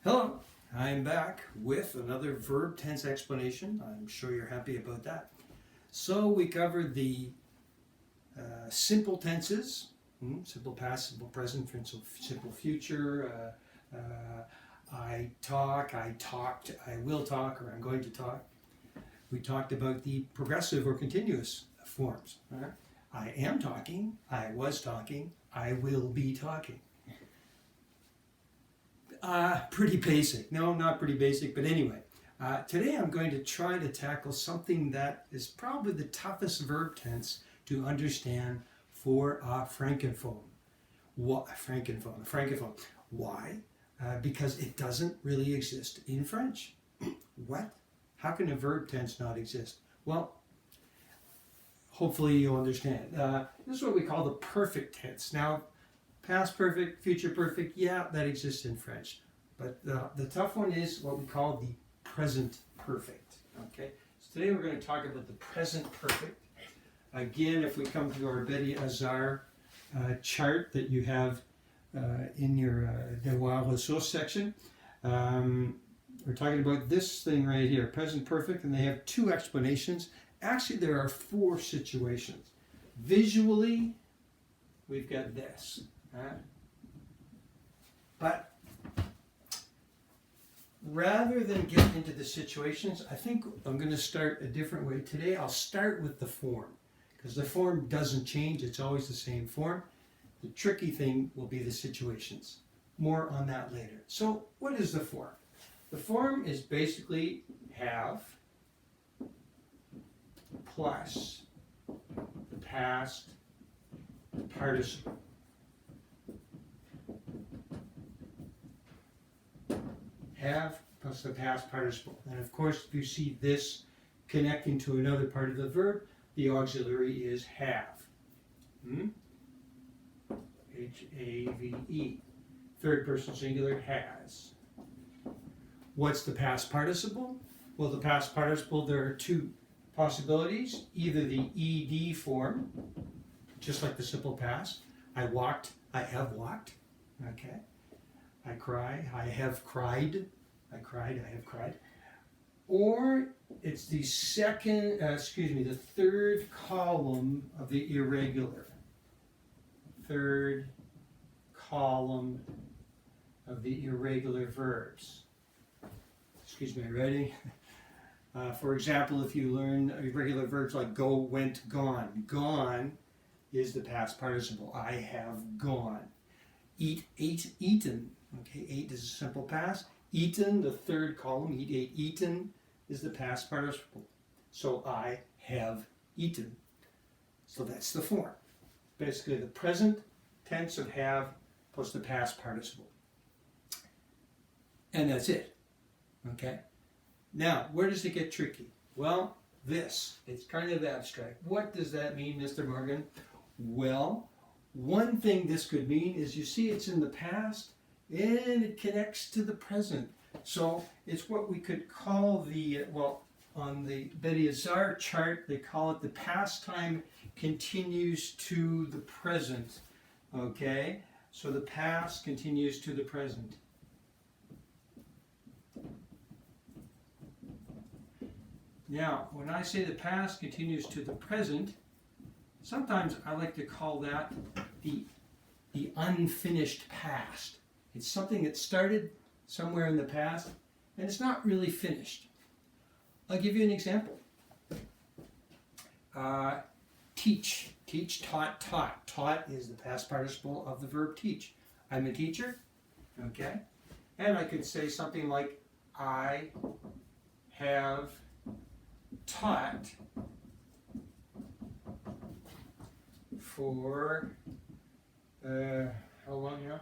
Hello, I'm back with another verb tense explanation. I'm sure you're happy about that. So we covered the simple tenses, simple past, simple present, simple future, I talk, I talked, I will talk, or I'm going to talk. We talked about the progressive or continuous forms. I am talking, I was talking, I will be talking. Pretty basic. No, not pretty basic, but anyway. Today I'm going to try to tackle something that is probably the toughest verb tense to understand for a francophone. A francophone. Why? Because it doesn't really exist in French. What? How can a verb tense not exist? Well, hopefully you'll understand. This is what we call the perfect tense. Now, past perfect, future perfect, yeah, that exists in French. But the tough one is what we call the present perfect. Okay, so today we're going to talk about the present perfect. Again, if we come to our Betty Azar chart that you have in your Devoir Ressources section, we're talking about this thing right here, present perfect, and they have two explanations. Actually, there are four situations. Visually, we've got this. But rather than get into the situations, I think I'm going to start a different way. Today I'll start with the form, because the form doesn't change. It's always the same form. The tricky thing will be the situations. More on that later. So what is the form? The form is basically have plus the past participle. Have plus the past participle. And of course, if you see this connecting to another part of the verb, the auxiliary is have. H-A-V-E. Third person singular, has. What's the past participle? Well, the past participle, there are two possibilities. Either the ED form, just like the simple past. I walked, I have walked. Okay. I cry, I have cried. I cried, I have cried. Or it's the the third column of the irregular. Third column of the irregular verbs. Excuse my writing. For example, if you learn irregular verbs like go, went, gone. Gone is the past participle. I have gone. Eat, ate, eaten. Okay, ate is a simple past. Eaten, the third column, eat, ate, eaten, is the past participle. So I have eaten. So that's the form. Basically the present tense of have plus the past participle. And that's it. Okay? Now, where does it get tricky? Well, it's kind of abstract. What does that mean, Mr. Morgan? Well, one thing this could mean is you see it's in the past and it connects to the present. So it's what we could call on the Betty Azar chart, they call it the past time continues to the present. Okay? So the past continues to the present. Now, when I say the past continues to the present, sometimes I like to call that the unfinished past. It's something that started somewhere in the past, and it's not really finished. I'll give you an example. Teach. Teach, taught, taught. Taught is the past participle of the verb teach. I'm a teacher, okay? And I could say something like, I have taught for, how long now?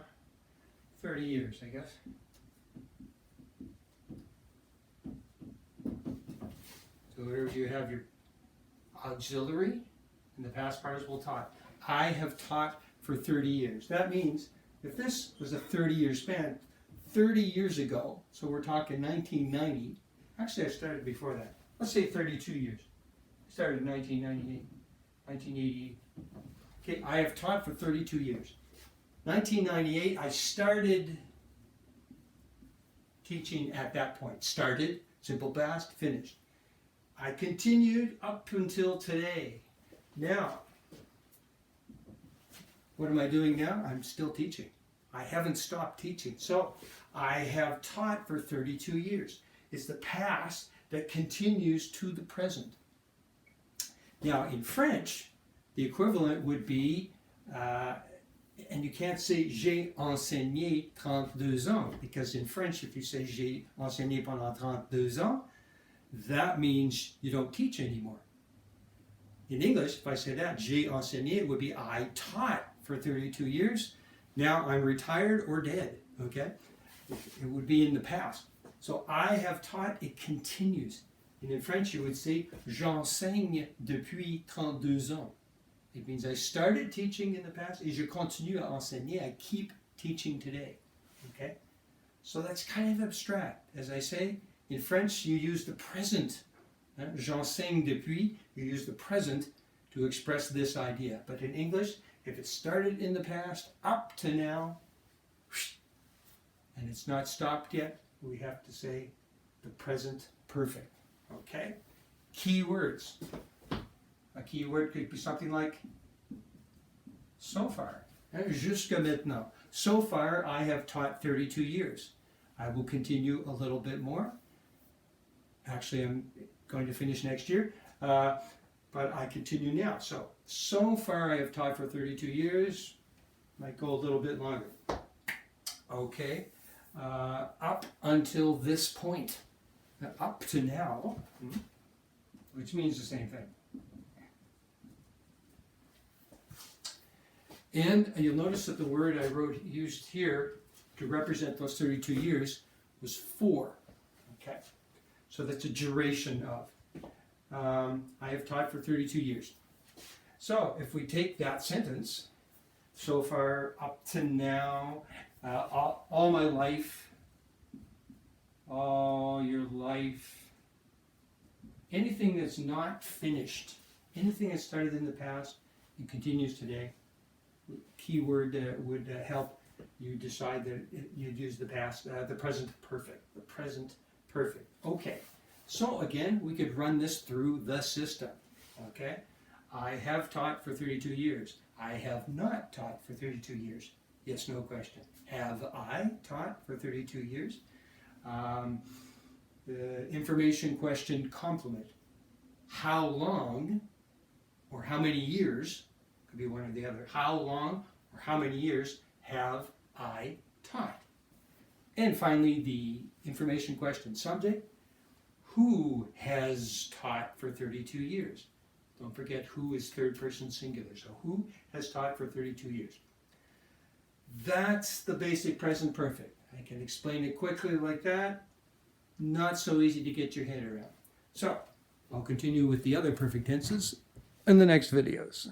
30 years, I guess. So wherever you have your auxiliary in the past participle taught. I have taught for 30 years. That means if this was a 30-year span, 30 years ago, so we're talking 1990, actually I started before that. Let's say 32 years. I started in 1988. Okay, I have taught for 32 years. 1998, I started teaching at that point. Started, simple past, finished. I continued up until today. Now, what am I doing now? I'm still teaching. I haven't stopped teaching. So I have taught for 32 years. It's the past that continues to the present. Now, in French, the equivalent would be, and you can't say j'ai enseigné 32 ans, because in French, if you say j'ai enseigné pendant 32 ans, that means you don't teach anymore. In English, if I say that, j'ai enseigné, it would be I taught for 32 years. Now I'm retired or dead, okay? It would be in the past. So I have taught, it continues. And in French, you would say, j'enseigne depuis 32 ans. It means I started teaching in the past, et je continue à enseigner. I keep teaching today, okay? So that's kind of abstract. As I say, in French, you use the present. J'enseigne depuis, you use the present to express this idea. But in English, if it started in the past, up to now, and it's not stopped yet, we have to say the present perfect. Okay? Key words. A key word could be something like so far. Jusqu'à maintenant. So far, I have taught 32 years. I will continue a little bit more. Actually, I'm going to finish next year. But I continue now. So far I have taught for 32 years. Might go a little bit longer. Okay. Up until this point. Up to now, which means the same thing. And you'll notice that the word I used here to represent those 32 years was for. Okay. So that's a duration of. I have taught for 32 years. So if we take that sentence, so far, up to now, all my life, all your life, anything that's not finished, anything that started in the past and continues today, keyword would help you decide that you'd use the past, the present perfect, the present perfect. Okay. So again, we could run this through the system, okay? I have taught for 32 years. I have not taught for 32 years. Yes, no question. Have I taught for 32 years? The information question complement. How long or how many years, could be one or the other, how long or how many years have I taught? And finally, the information question subject. Who has taught for 32 years? Don't forget who is third person singular. So who has taught for 32 years? That's the basic present perfect. I can explain it quickly like that. Not so easy to get your head around. So I'll continue with the other perfect tenses in the next videos.